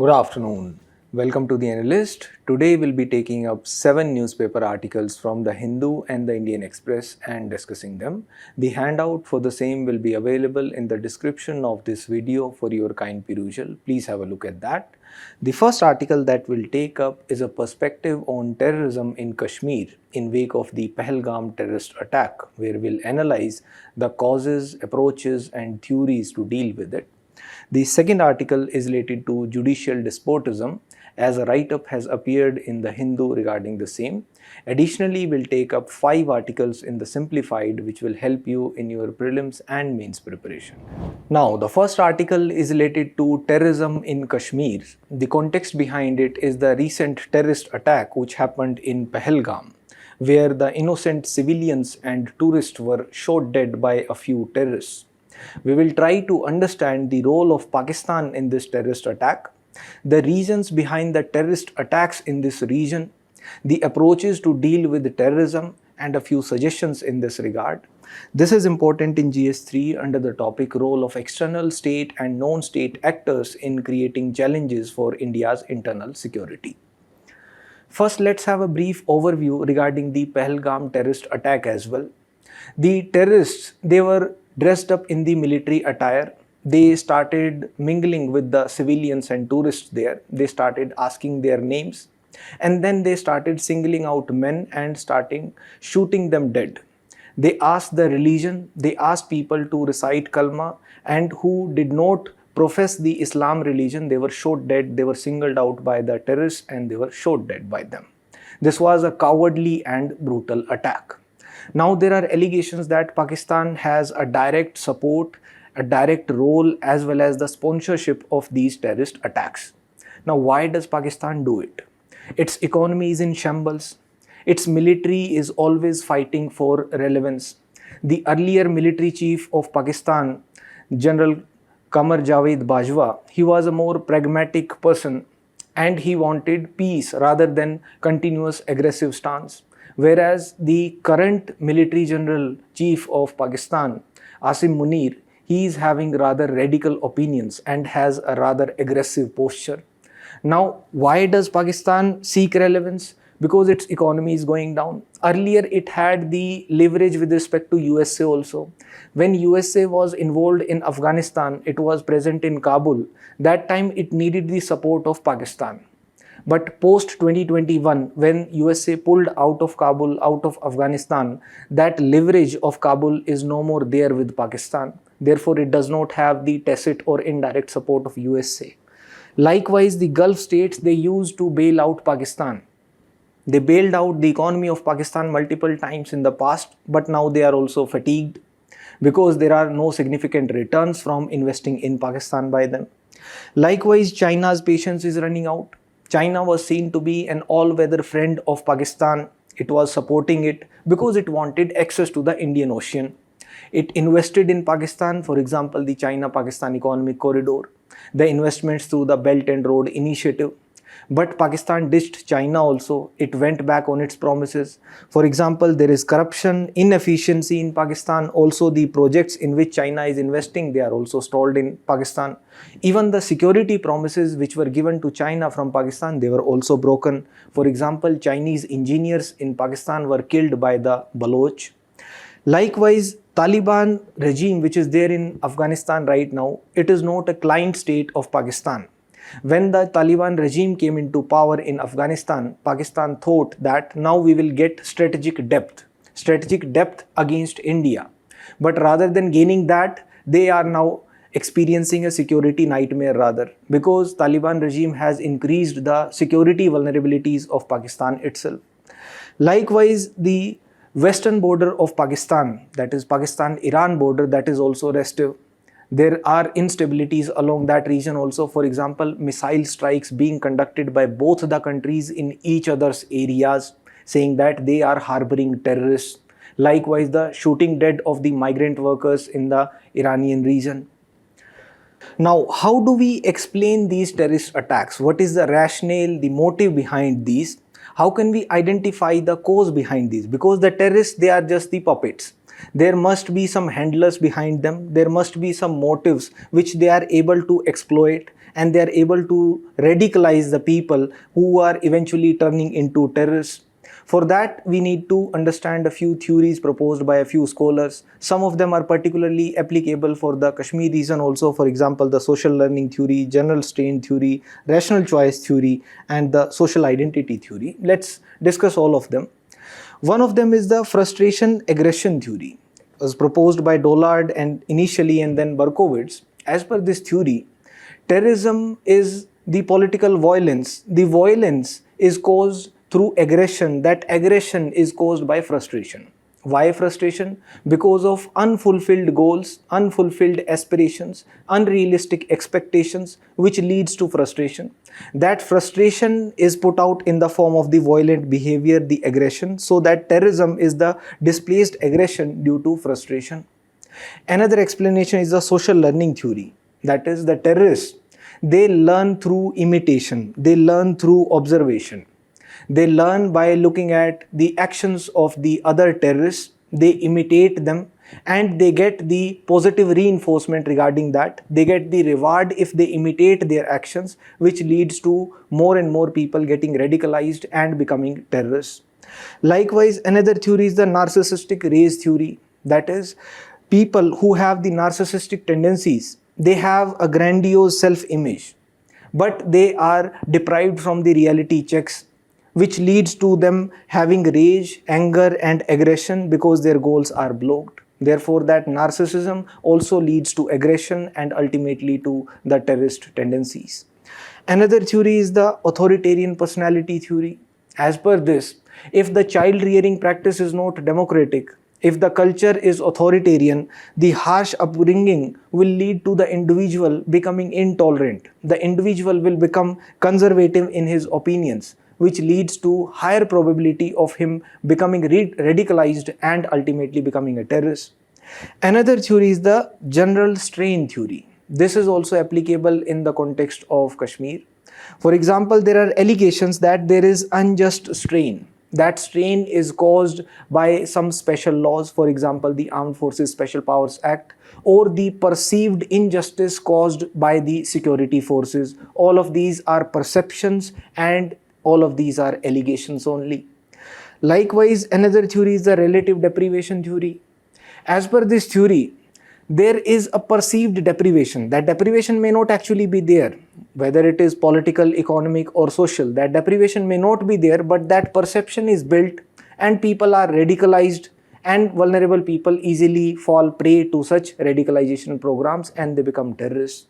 Good afternoon. Welcome to the Analyst. Today we'll be taking up 7 newspaper articles from the Hindu and the Indian Express and discussing them. The handout for the same will be available in the description of this video for your kind perusal. Please have a look at that. The first article that we'll take up is a perspective on terrorism in Kashmir in wake of the Pahalgam terrorist attack, where we'll analyze the causes, approaches and theories to deal with it. The second article is related to judicial despotism, as a write-up has appeared in the Hindu regarding the same. Additionally, we'll take up 5 articles in the simplified which will help you in your prelims and mains preparation. Now, the first article is related to terrorism in Kashmir. The context behind it is the recent terrorist attack which happened in Pahalgam, where the innocent civilians and tourists were shot dead by a few terrorists. We will try to understand the role of Pakistan in this terrorist attack, the reasons behind the terrorist attacks in this region, the approaches to deal with terrorism, and a few suggestions in this regard. This is important in GS3 under the topic role of external state and non-state actors in creating challenges for India's internal security. First, let's have a brief overview regarding the Pahalgam terrorist attack as well. The terrorists, they were dressed up in the military attire. They started mingling with the civilians and tourists there. They started asking their names, and then they started singling out men and starting shooting them dead. They asked the religion, they asked people to recite kalma, and who did not profess the Islam religion, they were shot dead. They were singled out by the terrorists and they were shot dead by them. This was a cowardly and brutal attack. Now there are allegations that Pakistan has a direct support, a direct role as well as the sponsorship of these terrorist attacks. Now why does Pakistan do it? Its economy is in shambles. Its military is always fighting for relevance. The earlier military chief of Pakistan, General Qamar Javed Bajwa, he was a more pragmatic person and he wanted peace rather than continuous aggressive stance. Whereas the current military general chief of Pakistan, Asim Munir, he is having rather radical opinions and has a rather aggressive posture. Now, why does Pakistan seek relevance? Because its economy is going down. Earlier, it had the leverage with respect to USA also. When USA was involved in Afghanistan, it was present in Kabul. That time, it needed the support of Pakistan. But post 2021, when USA pulled out of Kabul, out of Afghanistan, that leverage of Kabul is no more there with Pakistan. Therefore, it does not have the tacit or indirect support of USA. Likewise, the Gulf states, they used to bail out Pakistan. They bailed out the economy of Pakistan multiple times in the past, but now they are also fatigued because there are no significant returns from investing in Pakistan by them. Likewise, China's patience is running out. China was seen to be an all-weather friend of Pakistan. It was supporting it because it wanted access to the Indian Ocean. It invested in Pakistan, for example, the China-Pakistan Economic Corridor, the investments through the Belt and Road Initiative. But Pakistan ditched China also. It went back on its promises. For example, there is corruption, inefficiency in Pakistan. Also, the projects in which China is investing, they are also stalled in Pakistan. Even the security promises which were given to China from Pakistan, they were also broken. For example, Chinese engineers in Pakistan were killed by the Baloch. Likewise, Taliban regime which is there in Afghanistan right now, it is not a client state of Pakistan. When the Taliban regime came into power in Afghanistan, Pakistan thought that now we will get strategic depth against India. But rather than gaining that, they are now experiencing a security nightmare rather, because Taliban regime has increased the security vulnerabilities of Pakistan itself. Likewise, the western border of Pakistan, that is Pakistan-Iran border, that is also restive. There are instabilities along that region also. For example, missile strikes being conducted by both the countries in each other's areas, saying that they are harboring terrorists. Likewise, the shooting dead of the migrant workers in the Iranian region. Now, how do we explain these terrorist attacks? What is the rationale, the motive behind these? How can we identify the cause behind these? Because the terrorists, they are just the puppets. There must be some handlers behind them. There must be some motives which they are able to exploit, and they are able to radicalize the people who are eventually turning into terrorists. For that, we need to understand a few theories proposed by a few scholars. Some of them are particularly applicable for the Kashmir region also. For example, the social learning theory, general strain theory, rational choice theory, and the social identity theory. Let's discuss all of them. One of them is the frustration aggression theory. It was proposed by Dollard and initially and then Berkowitz. As per this theory, terrorism is the political violence. The violence is caused through aggression. That aggression is caused by frustration. Why frustration? Because of unfulfilled goals, unfulfilled aspirations, unrealistic expectations, which leads to frustration. That frustration is put out in the form of the violent behavior, the aggression, so that terrorism is the displaced aggression due to frustration. Another explanation is the social learning theory. That is, the terrorists, they learn through imitation, they learn through observation. They learn by looking at the actions of the other terrorists, they imitate them, and they get the positive reinforcement regarding that. They get the reward if they imitate their actions, which leads to more and more people getting radicalized and becoming terrorists. Likewise, another theory is the narcissistic race theory. That is, people who have the narcissistic tendencies, they have a grandiose self-image, but they are deprived from the reality checks, which leads to them having rage, anger, and aggression because their goals are blocked. Therefore, that narcissism also leads to aggression and ultimately to the terrorist tendencies. Another theory is the authoritarian personality theory. As per this, if the child rearing practice is not democratic, if the culture is authoritarian, the harsh upbringing will lead to the individual becoming intolerant. The individual will become conservative in his opinions, which leads to higher probability of him becoming radicalized and ultimately becoming a terrorist. Another theory is the general strain theory. This is also applicable in the context of Kashmir. For example, there are allegations that there is unjust strain. That strain is caused by some special laws, for example, the Armed Forces Special Powers Act, or the perceived injustice caused by the security forces. All of these are perceptions and all of these are allegations only. Likewise, another theory is the relative deprivation theory. As per this theory, there is a perceived deprivation. That deprivation may not actually be there, whether it is political, economic, or social. That deprivation may not be there, but that perception is built and people are radicalized, and vulnerable people easily fall prey to such radicalization programs and they become terrorists.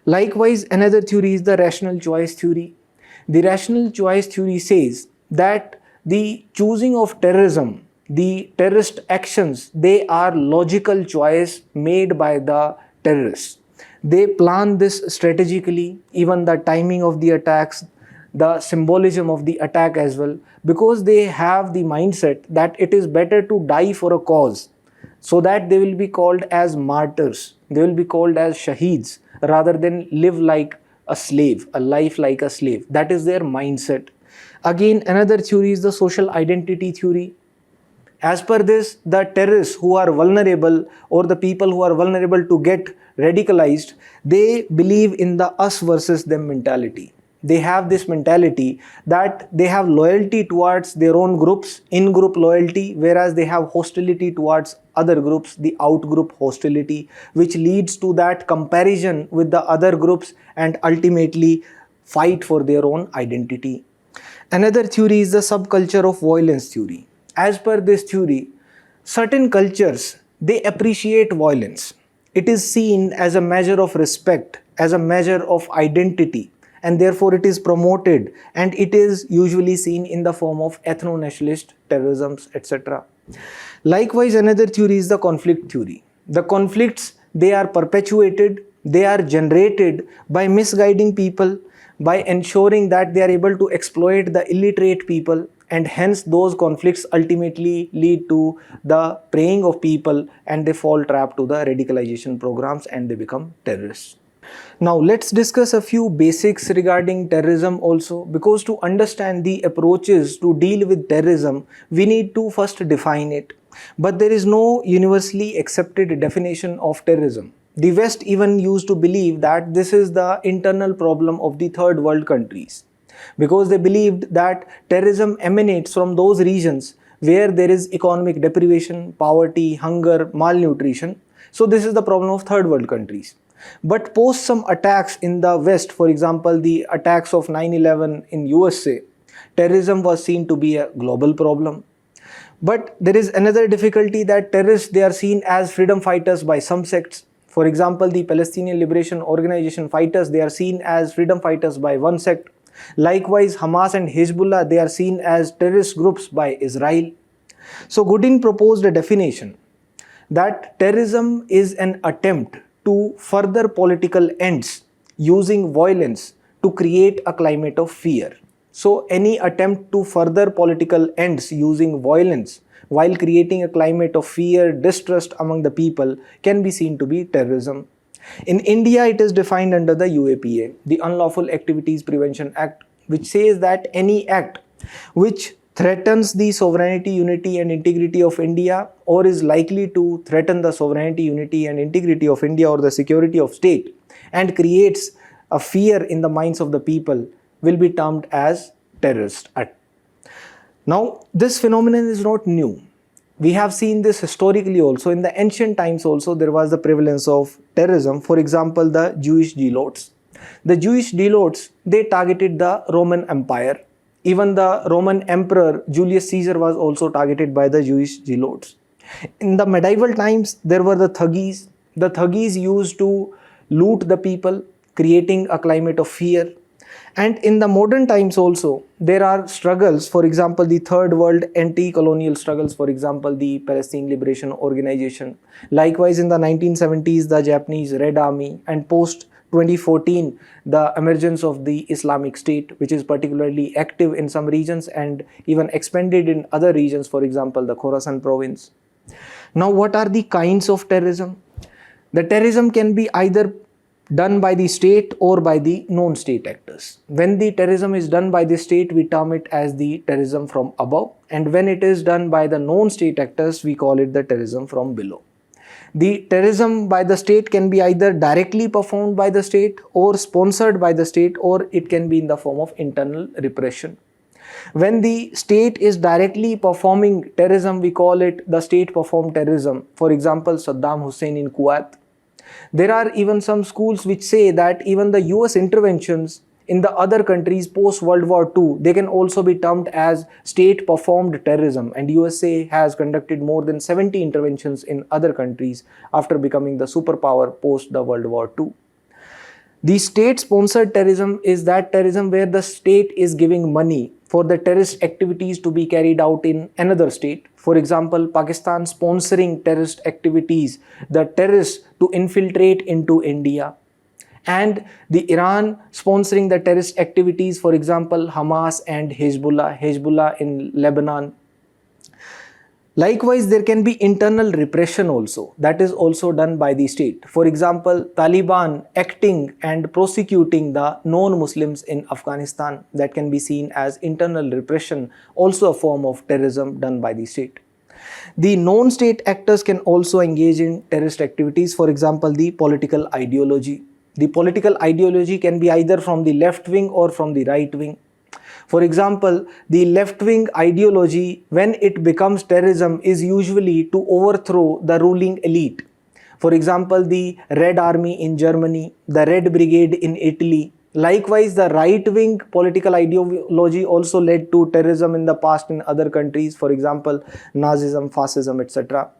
Likewise, another theory is the rational choice theory. The rational choice theory says that the choosing of terrorism, the terrorist actions, they are logical choice made by the terrorists. They plan this strategically, even the timing of the attacks, the symbolism of the attack as well, because they have the mindset that it is better to die for a cause, so that they will be called as martyrs, they will be called as shaheeds, rather than live like a slave, a life like a slave. That is their mindset. Again, another theory is the social identity theory. As per this, the terrorists who are vulnerable, or the people who are vulnerable to get radicalized, they believe in the us versus them mentality. They have this mentality that they have loyalty towards their own groups, in-group loyalty, whereas they have hostility towards other groups, the out-group hostility, which leads to that comparison with the other groups and ultimately fight for their own identity. Another theory is the subculture of violence theory. As per this theory, certain cultures, they appreciate violence. It is seen as a measure of respect, as a measure of identity, and therefore it is promoted, and it is usually seen in the form of ethno-nationalist terrorisms, etc. Likewise, another theory is the conflict theory. The conflicts, they are perpetuated, they are generated by misguiding people, by ensuring that they are able to exploit the illiterate people, and hence those conflicts ultimately lead to the preying of people and they fall trap to the radicalization programs and they become terrorists. Now let's discuss a few basics regarding terrorism also, because to understand the approaches to deal with terrorism, we need to first define it. But there is no universally accepted definition of terrorism. The West even used to believe that this is the internal problem of the third world countries, because they believed that terrorism emanates from those regions where there is economic deprivation, poverty, hunger, malnutrition. So this is the problem of third world countries. But post some attacks in the West, for example, the attacks of 9/11 in USA, terrorism was seen to be a global problem. But there is another difficulty, that terrorists, they are seen as freedom fighters by some sects. For example, the Palestinian Liberation Organization fighters, they are seen as freedom fighters by one sect. Likewise, Hamas and Hezbollah, they are seen as terrorist groups by Israel. So Gooding proposed a definition that terrorism is an attempt to further political ends using violence to create a climate of fear. So any attempt to further political ends using violence while creating a climate of fear, distrust among the people can be seen to be terrorism. In India, it is defined under the UAPA, the Unlawful Activities Prevention Act, which says that any act which threatens the sovereignty, unity and integrity of India, or is likely to threaten the sovereignty, unity and integrity of India or the security of state, and creates a fear in the minds of the people, will be termed as terrorist act. Now, this phenomenon is not new. We have seen this historically also. In the ancient times also, there was the prevalence of terrorism. For example, the Jewish zealots. The Jewish zealots, they targeted the Roman Empire. Even the Roman Emperor Julius Caesar was also targeted by the Jewish zealots. In the medieval times, there were the Thuggis. The Thuggis used to loot the people, creating a climate of fear. And in the modern times also, there are struggles, for example, the third world anti-colonial struggles, for example, the Palestinian Liberation Organization. Likewise, in the 1970s, the Japanese Red Army, and post 2014, the emergence of the Islamic State, which is particularly active in some regions and even expanded in other regions, for example, the Khorasan province. Now, what are the kinds of terrorism? The terrorism can be either done by the state or by the non-state actors. When the terrorism is done by the state, we term it as the terrorism from above, and when it is done by the non-state actors, we call it the terrorism from below. The terrorism by the state can be either directly performed by the state or sponsored by the state, or it can be in the form of internal repression. When the state is directly performing terrorism, we call it the state-performed terrorism. For example, Saddam Hussein in Kuwait. There are even some schools which say that even the US interventions in the other countries post World War II, they can also be termed as state-performed terrorism, and USA has conducted more than 70 interventions in other countries after becoming the superpower post the World War II. The state-sponsored terrorism is that terrorism where the state is giving money for the terrorist activities to be carried out in another state. For example, Pakistan sponsoring terrorist activities, the terrorists to infiltrate into India, and the Iran sponsoring the terrorist activities, for example, Hamas and Hezbollah in Lebanon. Likewise, there can be internal repression also, that is also done by the state. For example, Taliban acting and prosecuting the non-Muslims in Afghanistan, that can be seen as internal repression, also a form of terrorism done by the state. The non-state actors can also engage in terrorist activities, for example, the political ideology. The political ideology can be either from the left wing or from the right wing. For example, the left-wing ideology, when it becomes terrorism, is usually to overthrow the ruling elite. For example, the Red Army in Germany, the Red Brigade in Italy. Likewise, the right-wing political ideology also led to terrorism in the past in other countries, for example, Nazism, fascism, etc.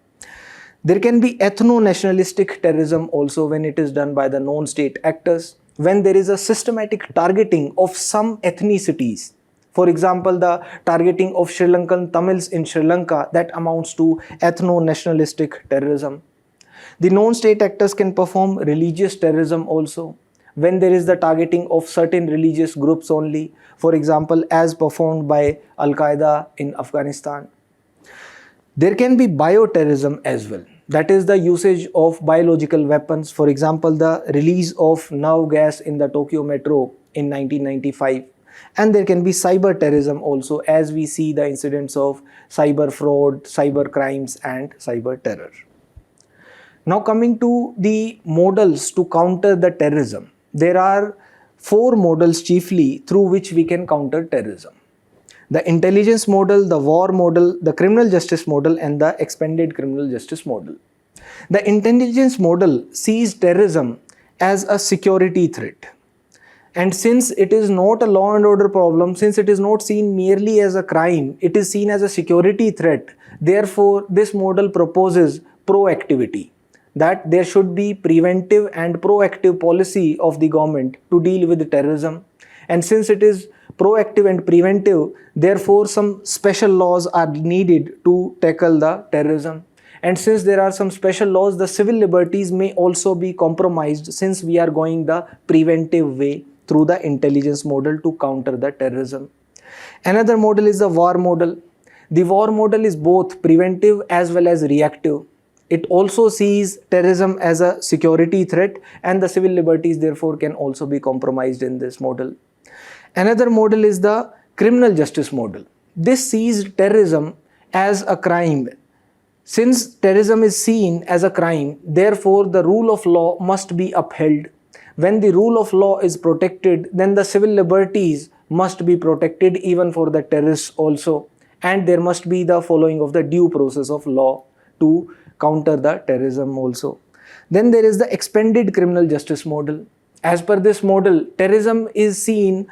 There can be ethno-nationalistic terrorism also when it is done by the non-state actors, when there is a systematic targeting of some ethnicities. For example, the targeting of Sri Lankan Tamils in Sri Lanka, that amounts to ethno-nationalistic terrorism. The non-state actors can perform religious terrorism also, when there is the targeting of certain religious groups only, for example, as performed by Al-Qaeda in Afghanistan. There can be bioterrorism as well. That is the usage of biological weapons. For example, the release of nerve gas in the Tokyo metro in 1995. And there can be cyber terrorism also, as we see the incidents of cyber fraud, cyber crimes and cyber terror. Now coming to the models to counter the terrorism, there are 4 models chiefly through which we can counter terrorism: the intelligence model, the war model, the criminal justice model and the expanded criminal justice model. The intelligence model sees terrorism as a security threat. And since it is not a law and order problem, since it is not seen merely as a crime, it is seen as a security threat. Therefore, this model proposes proactivity, that there should be preventive and proactive policy of the government to deal with terrorism. And since it is proactive and preventive, therefore some special laws are needed to tackle the terrorism. And since there are some special laws, the civil liberties may also be compromised, since we are going the preventive way through the intelligence model to counter the terrorism. Another model is the war model. The war model is both preventive as well as reactive. It also sees terrorism as a security threat, and the civil liberties therefore can also be compromised in this model. Another model is the criminal justice model. This sees terrorism as a crime. Since terrorism is seen as a crime, therefore the rule of law must be upheld. When the rule of law is protected, then the civil liberties must be protected even for the terrorists also. And there must be the following of the due process of law to counter the terrorism also. Then there is the expanded criminal justice model. As per this model, terrorism is seen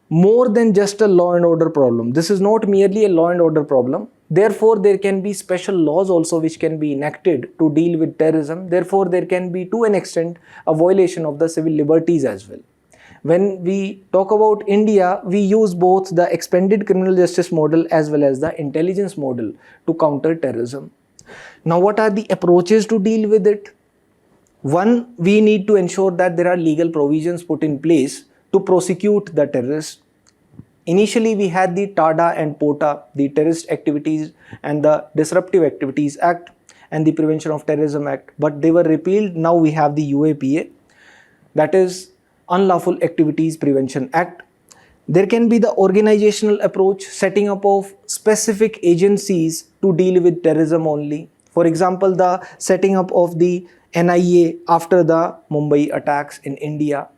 more than just a law and order problem. This is not merely a law and order problem. Therefore, there can be special laws also which can be enacted to deal with terrorism. Therefore, there can be to an extent a violation of the civil liberties as well. When we talk about India, we use both the expanded criminal justice model as well as the intelligence model to counter terrorism. Now, what are the approaches to deal with it? One, we need to ensure that there are legal provisions put in place to prosecute the terrorists. Initially, we had the TADA and POTA, the Terrorist Activities and the Disruptive Activities Act and the Prevention of Terrorism Act, but they were repealed. Now we have the UAPA, that is Unlawful Activities Prevention Act. There can be the organizational approach, setting up of specific agencies to deal with terrorism only. For example, the setting up of the NIA after the Mumbai attacks in India.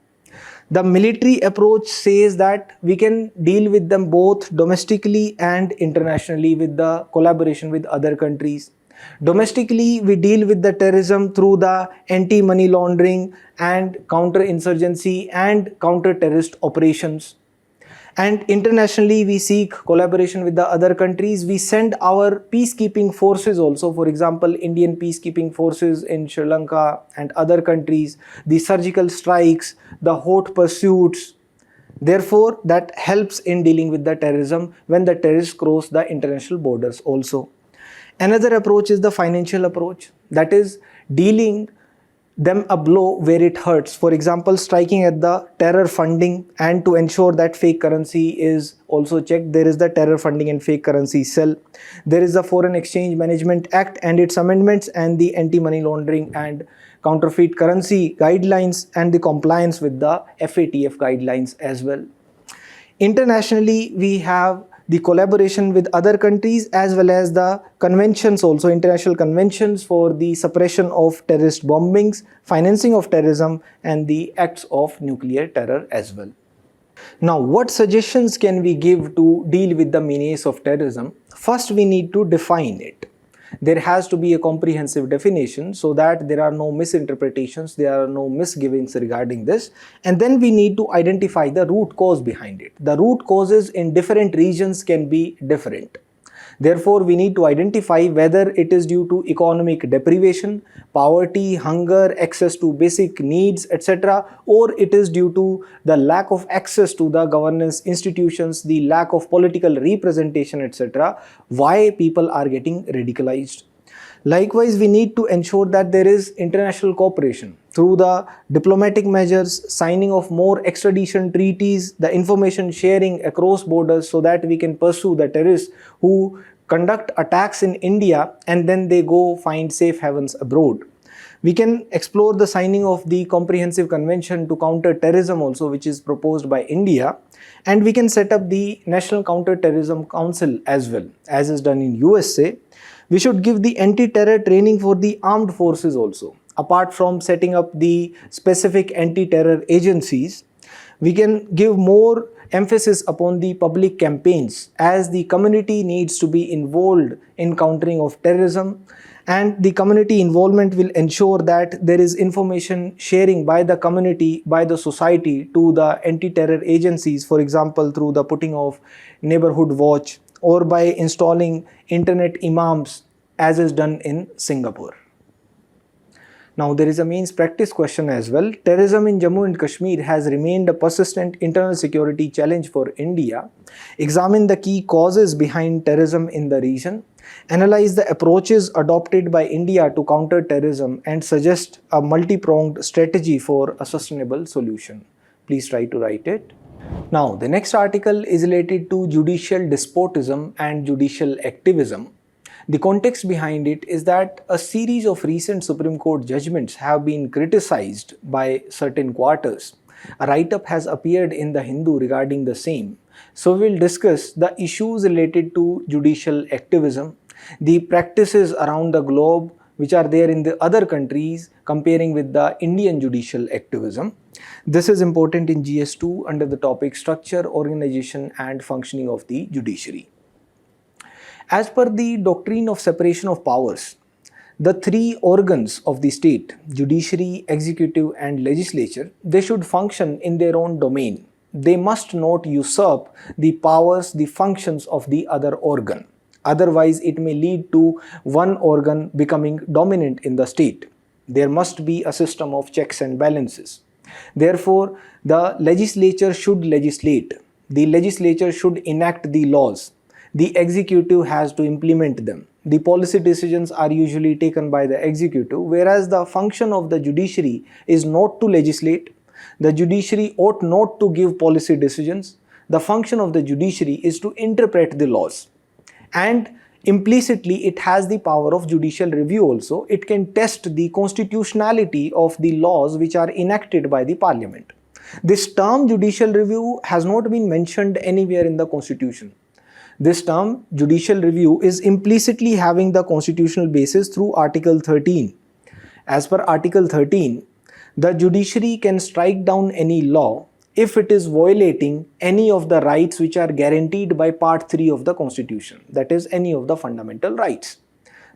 The military approach says that we can deal with them both domestically and internationally with the collaboration with other countries. Domestically, we deal with the terrorism through the anti-money laundering and counter-insurgency and counter-terrorist operations. And internationally, we seek collaboration with the other countries. We send our peacekeeping forces also, for example, Indian peacekeeping forces in Sri Lanka and other countries, the surgical strikes, the hot pursuits. Therefore, that helps in dealing with the terrorism when the terrorists cross the international borders also. Another approach is the financial approach, that is dealing them a blow where it hurts. For example, striking at the terror funding, and to ensure that fake currency is also checked, there is the Terror Funding and Fake Currency Cell. There is the Foreign Exchange Management Act and its amendments, and the Anti-Money Laundering and Counterfeit Currency Guidelines, and the compliance with the FATF guidelines as well. Internationally, we have the collaboration with other countries as well as the conventions also, international conventions for the suppression of terrorist bombings, financing of terrorism and the acts of nuclear terror as well. Now, what suggestions can we give to deal with the menace of terrorism? First, we need to define it. There has to be a comprehensive definition so that there are no misinterpretations, there are no misgivings regarding this. And then we need to identify the root cause behind it. The root causes in different regions can be different. Therefore, we need to identify whether it is due to economic deprivation, poverty, hunger, access to basic needs, etc., or it is due to the lack of access to the governance institutions, the lack of political representation, etc., why people are getting radicalized. Likewise, we need to ensure that there is international cooperation through the diplomatic measures, signing of more extradition treaties, the information sharing across borders so that we can pursue the terrorists who conduct attacks in India and then they go find safe havens abroad. We can explore the signing of the Comprehensive Convention to Counter Terrorism also, which is proposed by India, and we can set up the National Counter-Terrorism Council as well, as is done in USA. We should give the anti-terror training for the armed forces also. Apart from setting up the specific anti-terror agencies, we can give more emphasis upon the public campaigns, as the community needs to be involved in countering of terrorism, and the community involvement will ensure that there is information sharing by the community, by the society to the anti-terror agencies, for example through the putting of neighborhood watch or by installing internet imams, as is done in Singapore. Now there is a means practice question as well. Terrorism in Jammu and Kashmir has remained a persistent internal security challenge for India. Examine the key causes behind terrorism in the region. Analyze the approaches adopted by India to counter terrorism and suggest a multi-pronged strategy for a sustainable solution. Please try to write it. Now the next article is related to judicial despotism and judicial activism. The context behind it is that a series of recent Supreme Court judgments have been criticized by certain quarters. A write-up has appeared in the Hindu regarding the same. So we will discuss the issues related to judicial activism, the practices around the globe which are there in the other countries comparing with the Indian judicial activism. This is important in GS2 under the topic Structure, Organization and Functioning of the Judiciary. As per the doctrine of separation of powers, the three organs of the state, judiciary, executive and legislature, they should function in their own domain. They must not usurp the powers, the functions of the other organ. Otherwise, it may lead to one organ becoming dominant in the state. There must be a system of checks and balances. Therefore, the legislature should legislate. The legislature should enact the laws. The executive has to implement them. The policy decisions are usually taken by the executive, whereas the function of the judiciary is not to legislate. The judiciary ought not to give policy decisions. The function of the judiciary is to interpret the laws. And implicitly, it has the power of judicial review also. It can test the constitutionality of the laws which are enacted by the parliament. This term judicial review has not been mentioned anywhere in the constitution. This term, judicial review, is implicitly having the constitutional basis through Article 13. As per Article 13, the judiciary can strike down any law if it is violating any of the rights which are guaranteed by Part 3 of the Constitution, that is, any of the fundamental rights.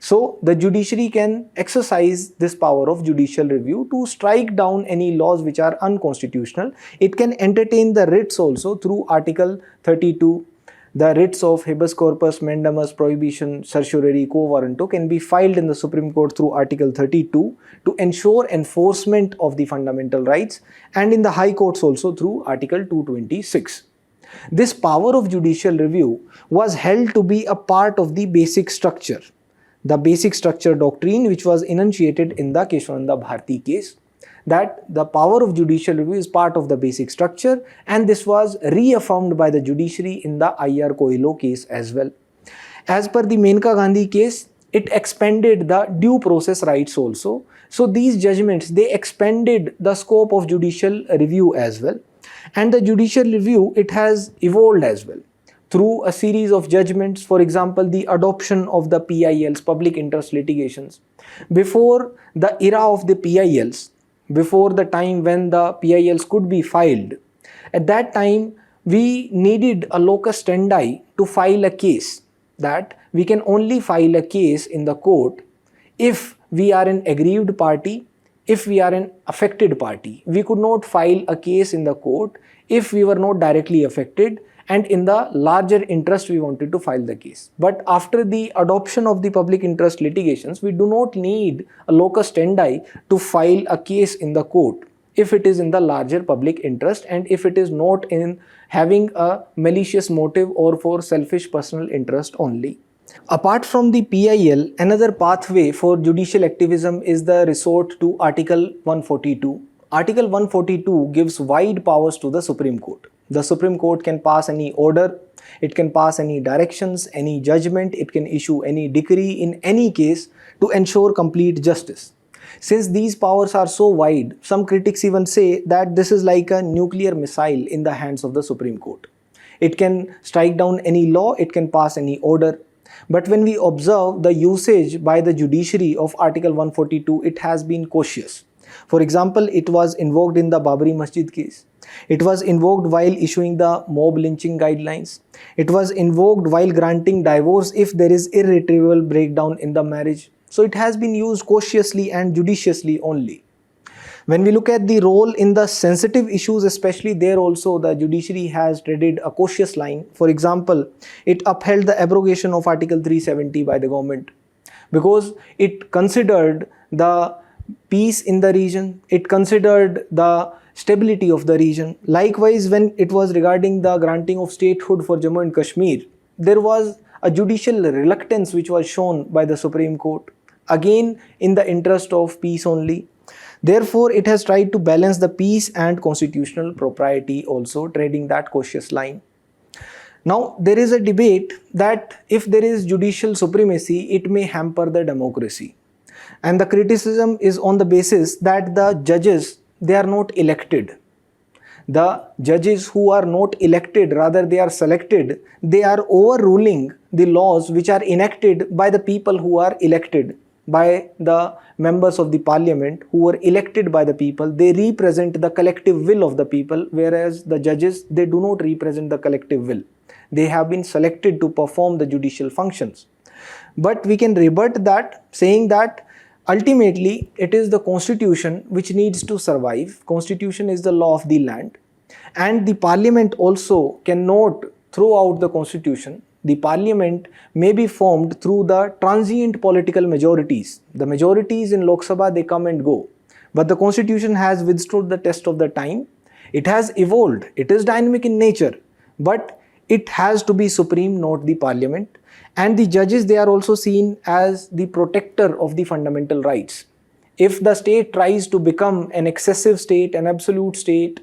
So, the judiciary can exercise this power of judicial review to strike down any laws which are unconstitutional. It can entertain the writs also through Article 32. The writs of habeas corpus, mandamus, prohibition, certiorari, quo warranto can be filed in the Supreme Court through Article 32 to ensure enforcement of the fundamental rights, and in the High Courts also through Article 226. This power of judicial review was held to be a part of the basic structure. The basic structure doctrine which was enunciated in the Keshwananda Bharti case, that the power of judicial review is part of the basic structure, and this was reaffirmed by the judiciary in the I.R. Coelho case as well. As per the Menka Gandhi case, it expanded the due process rights also. So these judgments, they expanded the scope of judicial review as well. And the judicial review, it has evolved as well through a series of judgments. For example, the adoption of the PILs, public interest litigations. Before the era of the PILs, before the time when the PILs could be filed, at that time we needed a locus standi to file a case, that we can only file a case in the court if we are an aggrieved party, if we are an affected party. We could not file a case in the court if we were not directly affected and in the larger interest we wanted to file the case. But after the adoption of the public interest litigations, we do not need a locus standi to file a case in the court if it is in the larger public interest and if it is not in having a malicious motive or for selfish personal interest only. Apart from the PIL, another pathway for judicial activism is the resort to Article 142. Article 142 gives wide powers to the Supreme Court. The Supreme Court can pass any order, it can pass any directions, any judgment, it can issue any decree in any case to ensure complete justice. Since these powers are so wide, some critics even say that this is like a nuclear missile in the hands of the Supreme Court. It can strike down any law, it can pass any order. But when we observe the usage by the judiciary of Article 142, it has been cautious. For example, it was invoked in the Babri Masjid case. It was invoked while issuing the mob lynching guidelines. It was invoked while granting divorce if there is irretrievable breakdown in the marriage. So it has been used cautiously and judiciously only. When we look at the role in the sensitive issues, especially there also the judiciary has treaded a cautious line. For example, it upheld the abrogation of Article 370 by the government because it considered the peace in the region, it considered the stability of the region. Likewise, when it was regarding the granting of statehood for Jammu and Kashmir, there was a judicial reluctance which was shown by the Supreme Court, again in the interest of peace only. Therefore, it has tried to balance the peace and constitutional propriety also, treading that cautious line. Now, there is a debate that if there is judicial supremacy, it may hamper the democracy. And the criticism is on the basis that the judges, they are not elected. The judges who are not elected, rather they are selected, they are overruling the laws which are enacted by the people who are elected, by the members of the parliament who were elected by the people. They represent the collective will of the people, whereas the judges, they do not represent the collective will. They have been selected to perform the judicial functions. But we can rebut that, saying that ultimately it is the constitution which needs to survive. Constitution is the law of the land, and the parliament also cannot throw out the constitution. The parliament may be formed through the transient political majorities. The majorities in Lok Sabha, they come and go. But the constitution has withstood the test of the time. It has evolved. It is dynamic in nature. But it has to be supreme, not the parliament. And the judges, they are also seen as the protector of the fundamental rights. If the state tries to become an excessive state, an absolute state,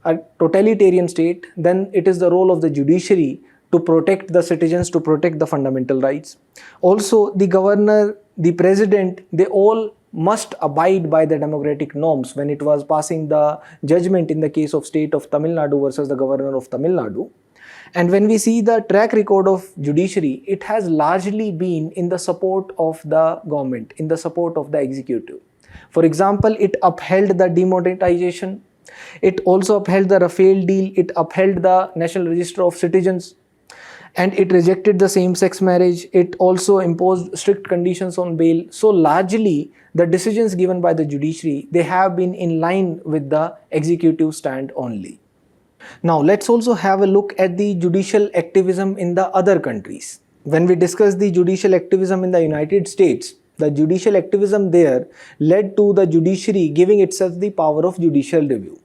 a totalitarian state, then it is the role of the judiciary to protect the citizens, to protect the fundamental rights. Also, the governor, the president, they all must abide by the democratic norms when it was passing the judgment in the case of state of Tamil Nadu versus the governor of Tamil Nadu. And when we see the track record of judiciary, it has largely been in the support of the government, in the support of the executive. For example, it upheld the demonetization. It also upheld the Rafale deal. It upheld the National Register of Citizens. And it rejected the same-sex marriage. It also imposed strict conditions on bail. So largely, the decisions given by the judiciary, they have been in line with the executive stand only. Now, let's also have a look at the judicial activism in the other countries. When we discuss the judicial activism in the United States, the judicial activism there led to the judiciary giving itself the power of judicial review.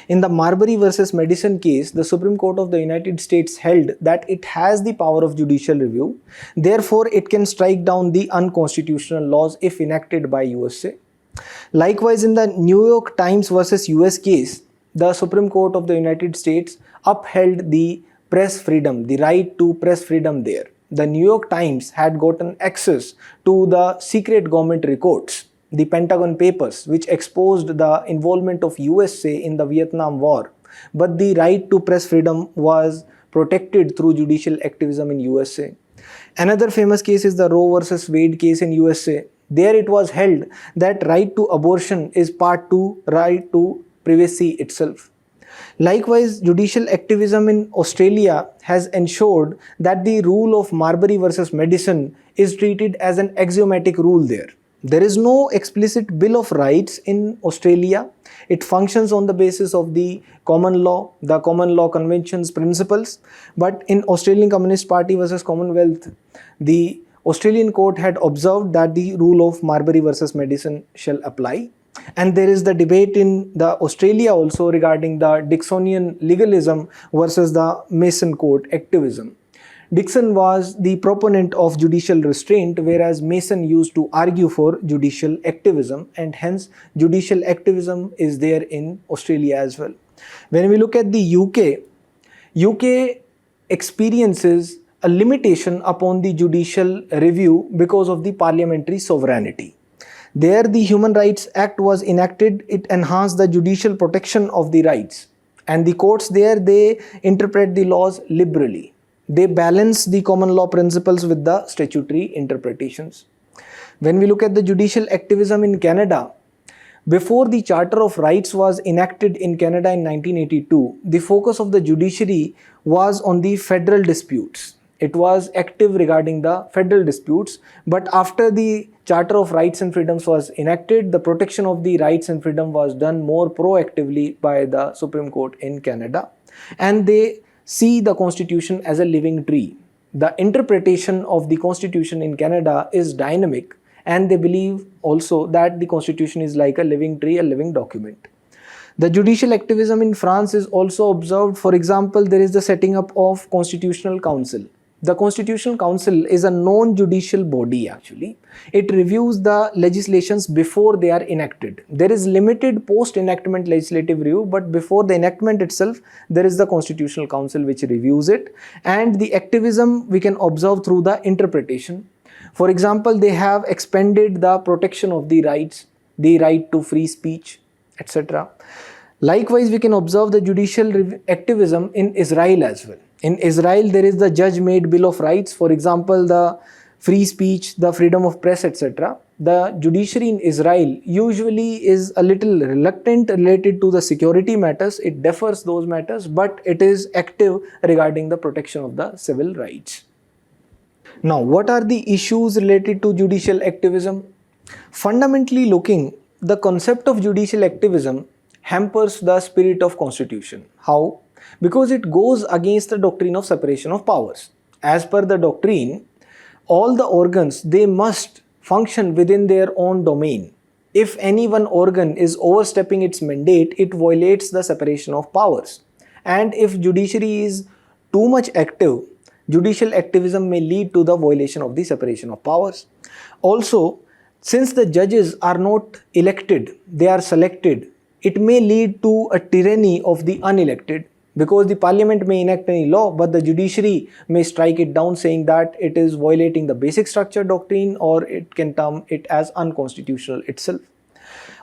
In the Marbury versus Madison case, the Supreme Court of the United States held that it has the power of judicial review. Therefore, it can strike down the unconstitutional laws if enacted by USA. Likewise, in the New York Times versus US case, the Supreme Court of the United States upheld the press freedom, the right to press freedom there. The New York Times had gotten access to the secret government records, the Pentagon Papers, which exposed the involvement of USA in the Vietnam War. But the right to press freedom was protected through judicial activism in USA. Another famous case is the Roe versus Wade case in USA. There it was held that right to abortion is part to right to privacy itself. Likewise, judicial activism in Australia has ensured that the rule of Marbury versus Madison is treated as an axiomatic rule there. There is no explicit Bill of Rights in Australia. It functions on the basis of the common law conventions principles. But in Australian Communist Party versus Commonwealth, the Australian court had observed that the rule of Marbury versus Madison shall apply. And there is the debate in the Australia also regarding the Dixonian legalism versus the Mason court activism. Dixon was the proponent of judicial restraint, whereas Mason used to argue for judicial activism, and hence judicial activism is there in Australia as well. When we look at the UK, UK experiences a limitation upon the judicial review because of the parliamentary sovereignty. There, the Human Rights Act was enacted. It enhanced the judicial protection of the rights. And the courts there, they interpret the laws liberally. They balance the common law principles with the statutory interpretations. When we look at the judicial activism in Canada, before the Charter of Rights was enacted in Canada in 1982, the focus of the judiciary was on the federal disputes. It was active regarding the federal disputes, but after the Charter of Rights and Freedoms was enacted, the protection of the rights and freedom was done more proactively by the Supreme Court in Canada, and they see the Constitution as a living tree. The interpretation of the Constitution in Canada is dynamic, and they believe also that the Constitution is like a living tree, a living document. The judicial activism in France is also observed. For example, there is the setting up of Constitutional Council. The Constitutional Council is a non-judicial body actually. It reviews the legislations before they are enacted. There is limited post-enactment legislative review, but before the enactment itself, there is the Constitutional Council which reviews it. And the activism we can observe through the interpretation. For example, they have expanded the protection of the rights, the right to free speech, etc. Likewise, we can observe the judicial activism in Israel as well. In Israel, there is the judge-made Bill of Rights, for example, the free speech, the freedom of press, etc. The judiciary in Israel usually is a little reluctant related to the security matters. It defers those matters, but it is active regarding the protection of the civil rights. Now, what are the issues related to judicial activism? Fundamentally looking, the concept of judicial activism hampers the spirit of Constitution. How? Because it goes against the doctrine of separation of powers. As per the doctrine, all the organs, they must function within their own domain. If any one organ is overstepping its mandate, it violates the separation of powers. And if judiciary is too much active, judicial activism may lead to the violation of the separation of powers. Also, since the judges are not elected, they are selected, it may lead to a tyranny of the unelected, because the parliament may enact any law, but the judiciary may strike it down saying that it is violating the basic structure doctrine, or it can term it as unconstitutional itself.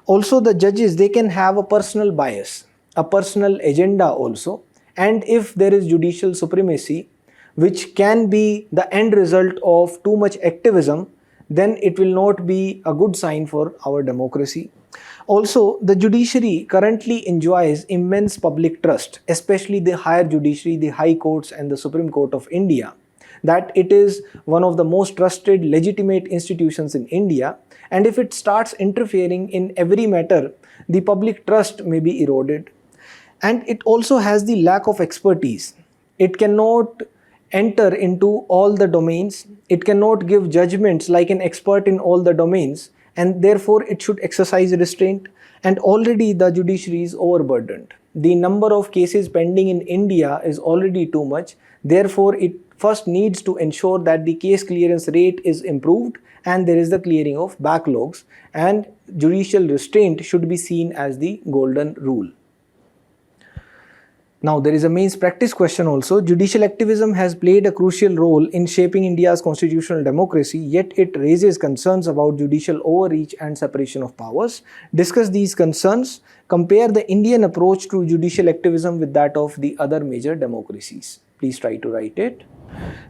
Also, the judges, they can have a personal bias, a personal agenda also, and if there is judicial supremacy, which can be the end result of too much activism, then it will not be a good sign for our democracy. Also, the judiciary currently enjoys immense public trust, especially the higher judiciary, the high courts and the Supreme Court of India, that it is one of the most trusted, legitimate institutions in India, and if it starts interfering in every matter, the public trust may be eroded. And it also has the lack of expertise. It cannot enter into all the domains, it cannot give judgments like an expert in all the domains, and therefore it should exercise restraint, and already the judiciary is overburdened. The number of cases pending in India is already too much, therefore it first needs to ensure that the case clearance rate is improved and there is the clearing of backlogs, and judicial restraint should be seen as the golden rule. Now, there is a mains practice question also. Judicial activism has played a crucial role in shaping India's constitutional democracy, yet it raises concerns about judicial overreach and separation of powers. Discuss these concerns. Compare the Indian approach to judicial activism with that of the other major democracies. Please try to write it.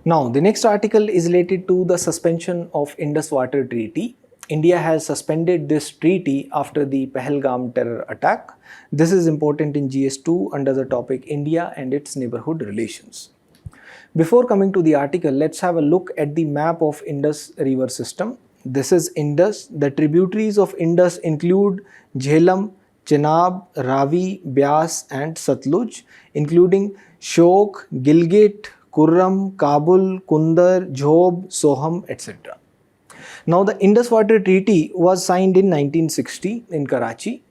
Now, the next article is related to the suspension of Indus Water Treaty. India has suspended this treaty after the Pahalgam terror attack. This is important in GS2 under the topic India and its neighborhood relations. Before coming to the article, let's have a look at the map of Indus river system. This is Indus. The tributaries of Indus include Jhelum, Chenab, Ravi, Byas and Satluj, including Shyok, Gilgit, Kurram, Kabul, Kundar, Jhob, Soham, etc. Now, the Indus Water Treaty was signed in 1960 in Karachi.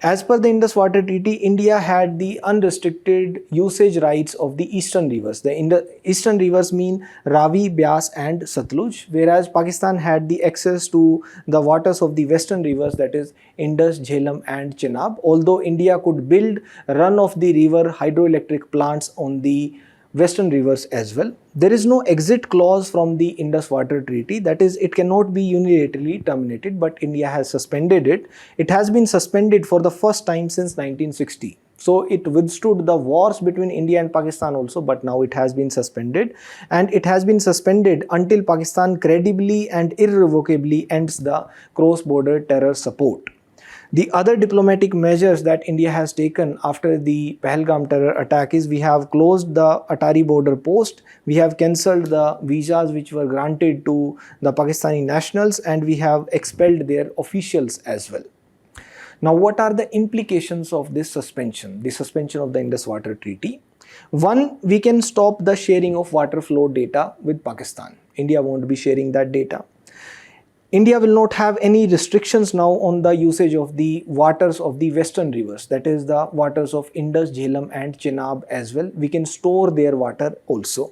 As per the Indus Water Treaty, India had the unrestricted usage rights of the eastern rivers. The eastern rivers mean Ravi, Byas and Satluj, whereas Pakistan had the access to the waters of the western rivers, that is Indus, Jhelum and Chenab, although India could build run-of-the-river hydroelectric plants on the western rivers as well. There is no exit clause from the Indus Water Treaty, that is, it cannot be unilaterally terminated, but India has suspended it. It has been suspended for the first time since 1960. So it withstood the wars between India and Pakistan also, but now it has been suspended, and it has been suspended until Pakistan credibly and irrevocably ends the cross-border terror support. The other diplomatic measures that India has taken after the Pahalgam terror attack is we have closed the Atari border post, we have cancelled the visas which were granted to the Pakistani nationals, and we have expelled their officials as well. Now, what are the implications of this suspension, the suspension of the Indus Water Treaty? One, we can stop the sharing of water flow data with Pakistan. India won't be sharing that data. India will not have any restrictions now on the usage of the waters of the western rivers, that is the waters of Indus, Jhelum and Chenab as well. We can store their water also.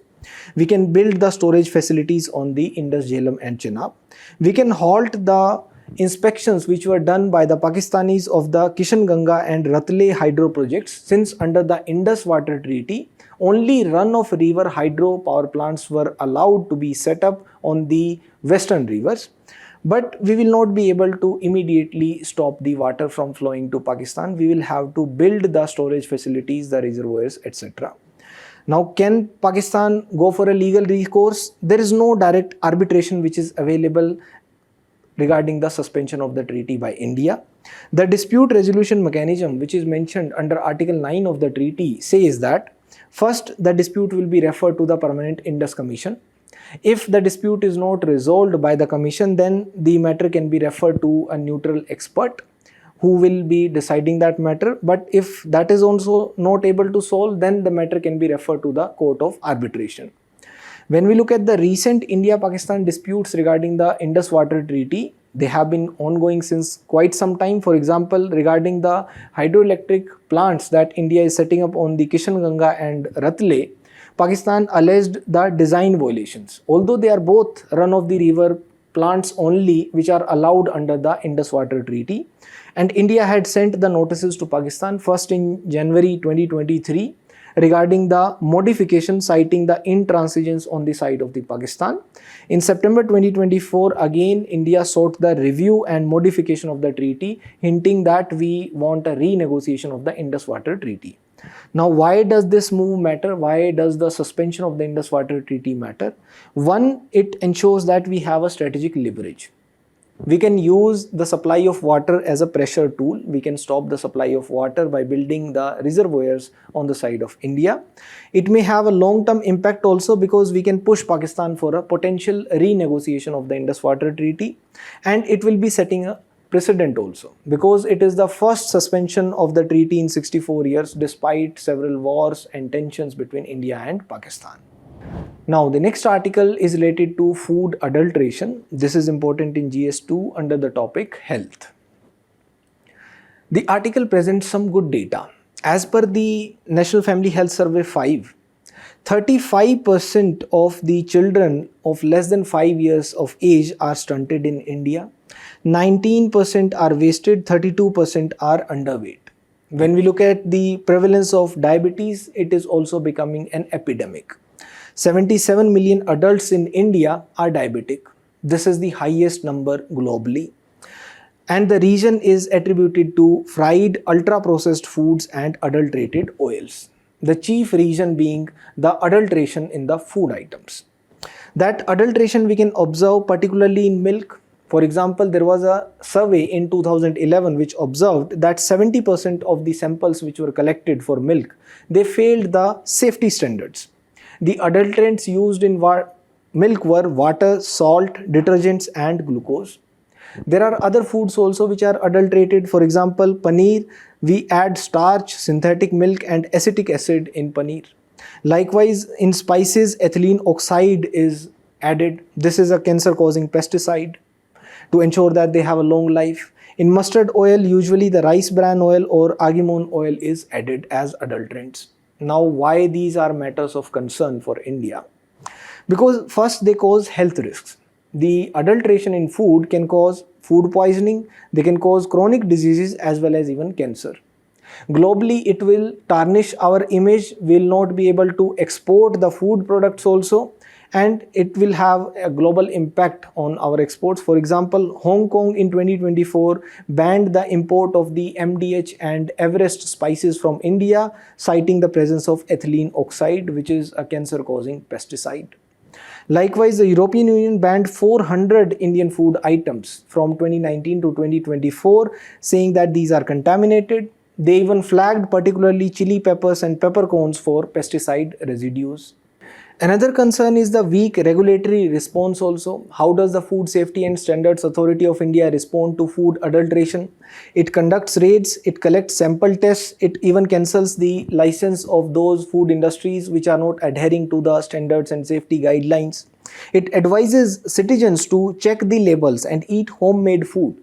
We can build the storage facilities on the Indus, Jhelum and Chenab. We can halt the inspections which were done by the Pakistanis of the Kishan Ganga and Ratle hydro projects, since under the Indus Water Treaty, only run-of-river hydro power plants were allowed to be set up on the western rivers. But we will not be able to immediately stop the water from flowing to Pakistan. We will have to build the storage facilities, the reservoirs, etc. Now, can Pakistan go for a legal recourse? There is no direct arbitration which is available regarding the suspension of the treaty by India. The dispute resolution mechanism which is mentioned under Article 9 of the treaty says that first, the dispute will be referred to the Permanent Indus Commission. If the dispute is not resolved by the commission, then the matter can be referred to a neutral expert who will be deciding that matter. But if that is also not able to solve, then the matter can be referred to the Court of Arbitration. When we look at the recent India-Pakistan disputes regarding the Indus Water Treaty, they have been ongoing since quite some time. For example, regarding the hydroelectric plants that India is setting up on the Kishan Ganga and Ratle, Pakistan alleged the design violations, although they are both run-of-the-river plants only which are allowed under the Indus Water Treaty. And India had sent the notices to Pakistan first in January 2023 regarding the modification, citing the intransigence on the side of the Pakistan. In September 2024, again India sought the review and modification of the treaty, hinting that we want a renegotiation of the Indus Water Treaty. Now, why does this move matter? Why does the suspension of the Indus Water Treaty matter? One, it ensures that we have a strategic leverage. We can use the supply of water as a pressure tool. We can stop the supply of water by building the reservoirs on the side of India. It may have a long-term impact also because we can push Pakistan for a potential renegotiation of the Indus Water Treaty, and it will be setting a precedent also because it is the first suspension of the treaty in 64 years despite several wars and tensions between India and Pakistan. Now, the next article is related to food adulteration. This is important in GS2 under the topic health. The article presents some good data. As per the National Family Health Survey 5, 35% of the children of less than 5 years of age are stunted in India. 19% are wasted, 32% are underweight. When we look at the prevalence of diabetes, it is also becoming an epidemic. 77 million adults in India are diabetic. This is the highest number globally. And the reason is attributed to fried, ultra-processed foods and adulterated oils. The chief reason being the adulteration in the food items. That adulteration we can observe particularly in milk. For example, there was a survey in 2011 which observed that 70% of the samples which were collected for milk, they failed the safety standards. The adulterants used in milk were water, salt, detergents and glucose. There are other foods also which are adulterated. For example, paneer, we add starch, synthetic milk and acetic acid in paneer. Likewise, in spices, ethylene oxide is added. This is a cancer-causing pesticide to ensure that they have a long life. In mustard oil, usually the rice bran oil or agimon oil is added as adulterants. Now, why these are matters of concern for India? Because first, they cause health risks. The adulteration in food can cause food poisoning, they can cause chronic diseases as well as even cancer. Globally, it will tarnish our image, we will not be able to export the food products also, and it will have a global impact on our exports. For example, Hong Kong in 2024 banned the import of the MDH and Everest spices from India, citing the presence of ethylene oxide, which is a cancer-causing pesticide. Likewise, the European Union banned 400 Indian food items from 2019 to 2024, saying that these are contaminated. They even flagged particularly chili peppers and peppercorns for pesticide residues. Another concern is the weak regulatory response also. How does the Food Safety and Standards Authority of India respond to food adulteration? It conducts raids, it collects sample tests, it even cancels the license of those food industries which are not adhering to the standards and safety guidelines. It advises citizens to check the labels and eat homemade food.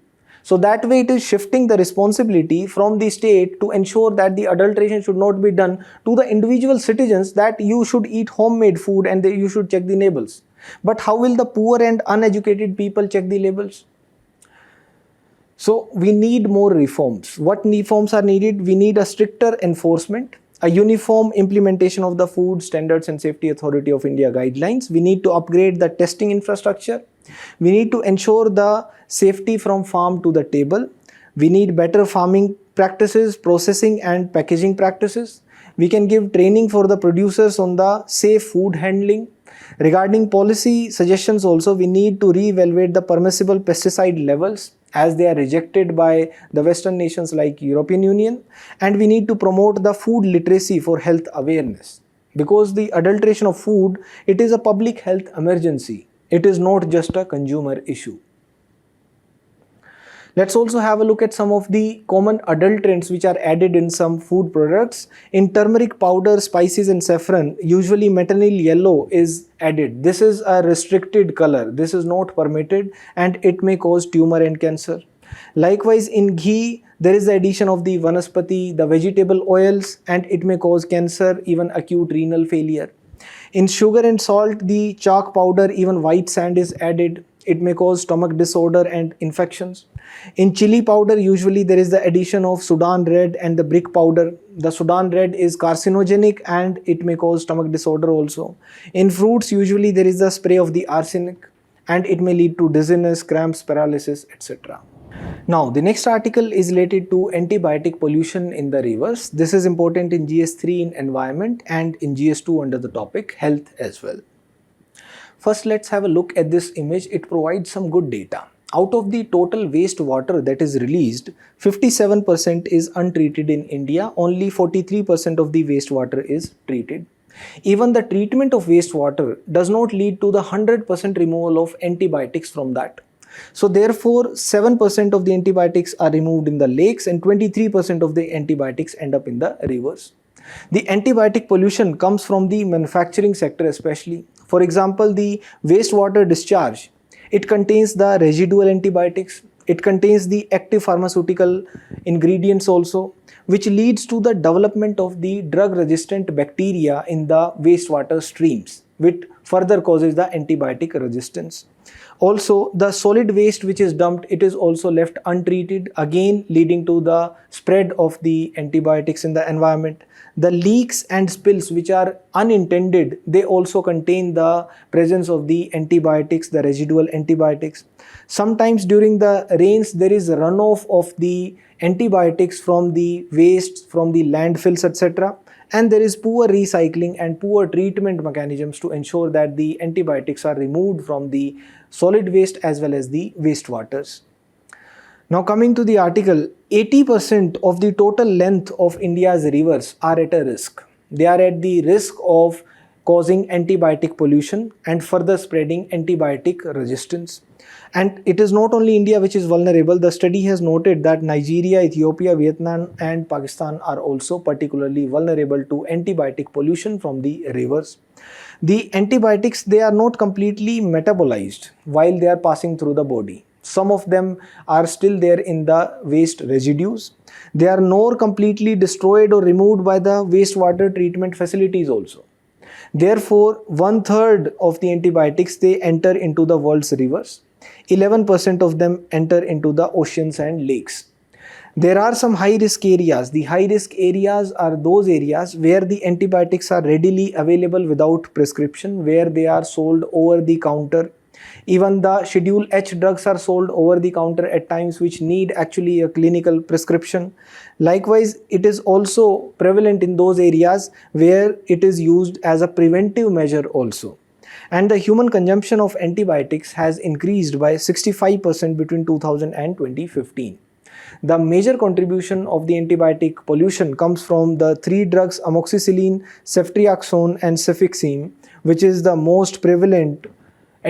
So that way it is shifting the responsibility from the state to ensure that the adulteration should not be done to the individual citizens, that you should eat homemade food and you should check the labels. But how will the poor and uneducated people check the labels? So we need more reforms. What reforms are needed? We need a stricter enforcement, a uniform implementation of the Food Standards and Safety Authority of India guidelines. We need to upgrade the testing infrastructure. We need to ensure the safety from farm to the table. We need better farming practices, processing and packaging practices. We can give training for the producers on the safe food handling. Regarding policy suggestions also, we need to re-evaluate the permissible pesticide levels as they are rejected by the Western nations like European Union, and we need to promote the food literacy for health awareness, because the adulteration of food, it is a public health emergency. It is not just a consumer issue. Let's also have a look at some of the common adulterants which are added in some food products. In turmeric powder, spices and saffron, usually maternal yellow is added. This is a restricted color. This is not permitted and it may cause tumor and cancer. Likewise, in ghee, there is the addition of the vanaspati, the vegetable oils, and it may cause cancer, even acute renal failure. In sugar and salt, the chalk powder, even white sand is added. It may cause stomach disorder and infections. In chili powder, usually there is the addition of Sudan red and the brick powder. The Sudan red is carcinogenic and it may cause stomach disorder also. In fruits, usually there is the spray of the arsenic and it may lead to dizziness, cramps, paralysis, etc. Now, the next article is related to antibiotic pollution in the rivers. This is important in GS3 in environment and in GS2 under the topic health as well. First, let's have a look at this image. It provides some good data. Out of the total wastewater that is released, 57% is untreated in India. Only 43% of the wastewater is treated. Even the treatment of wastewater does not lead to the 100% removal of antibiotics from that. So therefore, 7% of the antibiotics are removed in the lakes and 23% of the antibiotics end up in the rivers. The antibiotic pollution comes from the manufacturing sector especially. For example, the wastewater discharge, it contains the residual antibiotics, it contains the active pharmaceutical ingredients also, which leads to the development of the drug-resistant bacteria in the wastewater streams, which further causes the antibiotic resistance. Also, the solid waste which is dumped, it is also left untreated, again leading to the spread of the antibiotics in the environment. The leaks and spills which are unintended, they also contain the presence of the antibiotics, the residual antibiotics. Sometimes during the rains, there is runoff of the antibiotics from the waste, from the landfills, etc. And there is poor recycling and poor treatment mechanisms to ensure that the antibiotics are removed from the solid waste as well as the wastewaters. Now coming to the article, 80% of the total length of India's rivers are at a risk. They are at the risk of causing antibiotic pollution and further spreading antibiotic resistance. And it is not only India which is vulnerable. The study has noted that Nigeria, Ethiopia, Vietnam and Pakistan are also particularly vulnerable to antibiotic pollution from the rivers. The antibiotics, they are not completely metabolized while they are passing through the body. Some of them are still there in the waste residues. They are nor completely destroyed or removed by the wastewater treatment facilities also. Therefore, 1/3 of the antibiotics, they enter into the world's rivers. 11% of them enter into the oceans and lakes. There are some high risk areas. The high risk areas are those areas where the antibiotics are readily available without prescription, where they are sold over the counter. Even the Schedule H drugs are sold over the counter at times, which need actually a clinical prescription. Likewise, it is also prevalent in those areas where it is used as a preventive measure also. And the human consumption of antibiotics has increased by 65% between 2000 and 2015. The major contribution of the antibiotic pollution comes from the three drugs amoxicillin, ceftriaxone and cefixime, which is the most prevalent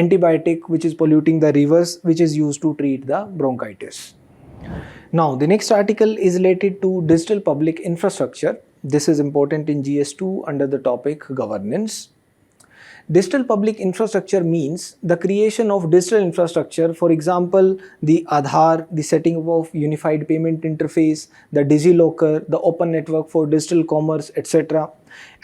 antibiotic which is polluting the rivers, which is used to treat the bronchitis. Now, the next article is related to digital public infrastructure. This is important in GS2 under the topic governance. Digital public infrastructure means the creation of digital infrastructure, for example, the Aadhaar, the setting up of unified payment interface, the DigiLocker, the open network for digital commerce, etc.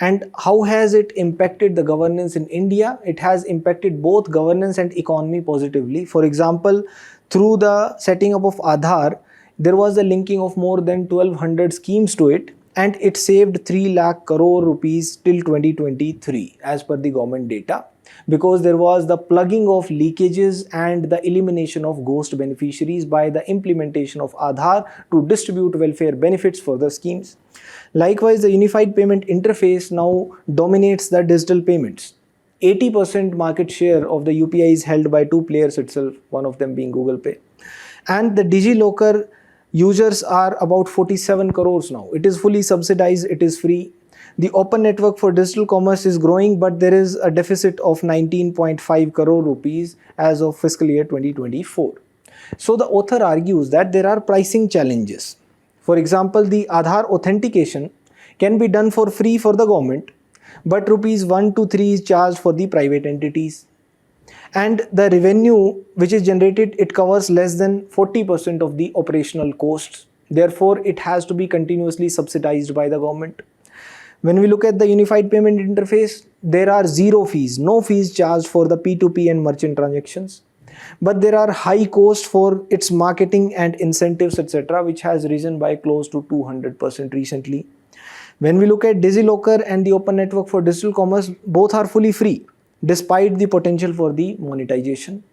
And how has it impacted the governance in India? It has impacted both governance and economy positively. For example, through the setting up of Aadhaar, there was the linking of more than 1200 schemes to it, and it saved 3 lakh crore rupees till 2023 as per the government data, because there was the plugging of leakages and the elimination of ghost beneficiaries by the implementation of Aadhaar to distribute welfare benefits for the schemes. Likewise, the unified payment interface now dominates the digital payments. 80% market share of the UPI is held by two players itself, one of them being Google Pay. And the DigiLocker users are about 47 crores now. It is fully subsidized, it is free. The open network for digital commerce is growing, but there is a deficit of 19.5 crore rupees as of fiscal year 2024. So the author argues that there are pricing challenges. For example, the Aadhaar authentication can be done for free for the government, but rupees 1 to 3 is charged for the private entities. And the revenue which is generated, it covers less than 40% of the operational costs. Therefore, it has to be continuously subsidized by the government. When we look at the unified payment interface, there are zero fees, no fees charged for the P2P and merchant transactions. But there are high costs for its marketing and incentives, etc., which has risen by close to 200% recently. When we look at DigiLocker and the open network for digital commerce, both are fully free, despite the potential for the monetization.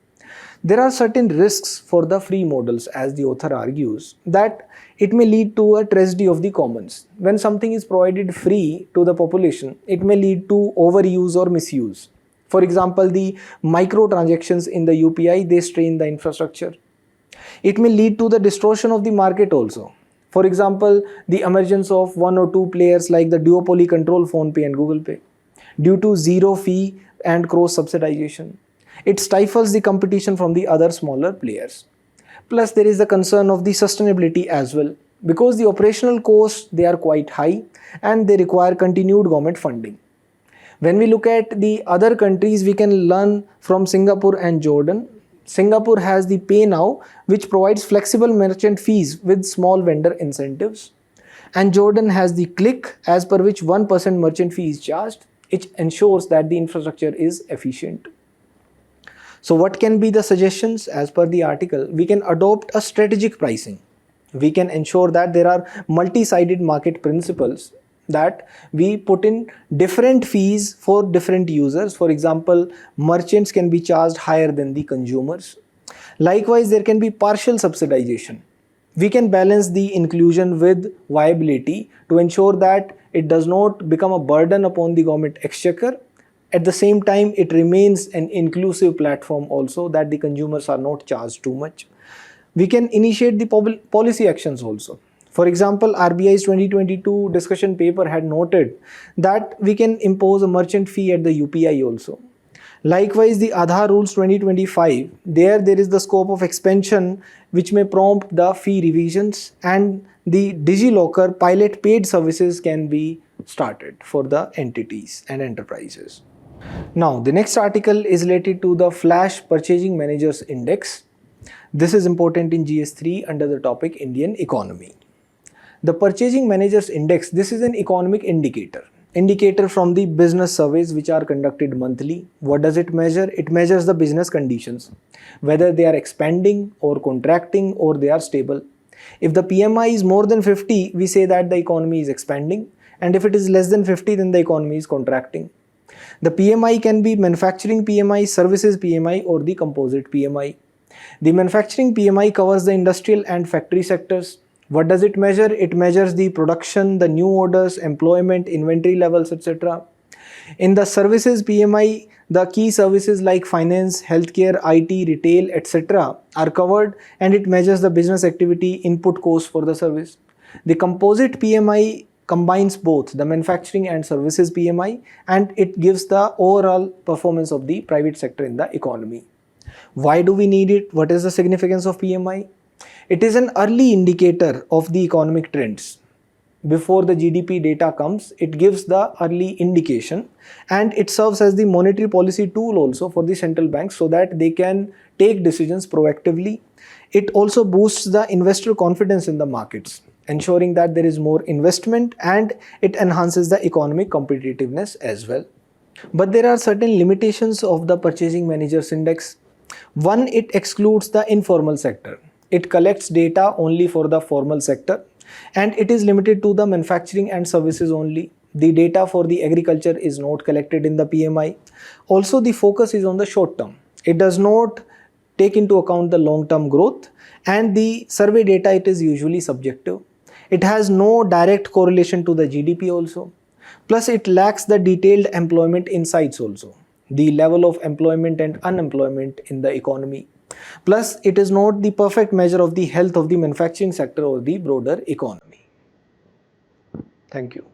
There are certain risks for the free models, as the author argues, that it may lead to a tragedy of the commons. When something is provided free to the population, it may lead to overuse or misuse. For example, the microtransactions in the UPI, they strain the infrastructure. It may lead to the distortion of the market also. For example, the emergence of one or two players like the duopoly control PhonePe and Google Pay, due to zero fee and cross subsidization. It stifles the competition from the other smaller players. Plus, there is the concern of the sustainability as well, because the operational costs, they are quite high and they require continued government funding. When we look at the other countries, we can learn from Singapore and Jordan. Singapore has the Pay Now, which provides flexible merchant fees with small vendor incentives. And Jordan has the Click, as per which 1% merchant fee is charged. It ensures that the infrastructure is efficient. So what can be the suggestions? As per the article, we can adopt a strategic pricing. We can ensure that there are multi-sided market principles, that we put in different fees for different users. For example, merchants can be charged higher than the consumers. Likewise, there can be partial subsidization. We can balance the inclusion with viability to ensure that it does not become a burden upon the government exchequer. At the same time, it remains an inclusive platform also, that the consumers are not charged too much. We can initiate the policy actions also. For example, RBI's 2022 discussion paper had noted that we can impose a merchant fee at the UPI also. Likewise, the Aadhaar rules 2025, there is the scope of expansion which may prompt the fee revisions, and the DigiLocker pilot paid services can be started for the entities and enterprises. Now, the next article is related to the Flash Purchasing Managers Index. This is important in GS3 under the topic Indian economy. The Purchasing Managers Index, this is an economic indicator from the business surveys which are conducted monthly. What does it measure? It measures the business conditions, whether they are expanding or contracting or they are stable. If the PMI is more than 50, we say that the economy is expanding, and if it is less than 50, then the economy is contracting. The PMI can be manufacturing PMI, services PMI, or the composite PMI. The manufacturing PMI covers the industrial and factory sectors. What does it measure? It measures the production, the new orders, employment, inventory levels, etc. In the services PMI, the key services like finance, healthcare, IT, retail, etc. are covered, and it measures the business activity input cost for the service. The composite PMI combines both the manufacturing and services PMI, and it gives the overall performance of the private sector in the economy. Why do we need it? What is the significance of PMI? It is an early indicator of the economic trends. Before the GDP data comes, it gives the early indication, and it serves as the monetary policy tool also for the central banks so that they can take decisions proactively. It also boosts the investor confidence in the markets, ensuring that there is more investment, and it enhances the economic competitiveness as well. But there are certain limitations of the Purchasing Managers Index. One, it excludes the informal sector. It collects data only for the formal sector, and it is limited to the manufacturing and services only. The data for the agriculture is not collected in the PMI. Also, the focus is on the short term. It does not take into account the long-term growth, and the survey data, it is usually subjective. It has no direct correlation to the GDP also. Plus, it lacks the detailed employment insights also, the level of employment and unemployment in the economy. Plus, it is not the perfect measure of the health of the manufacturing sector or the broader economy. Thank you.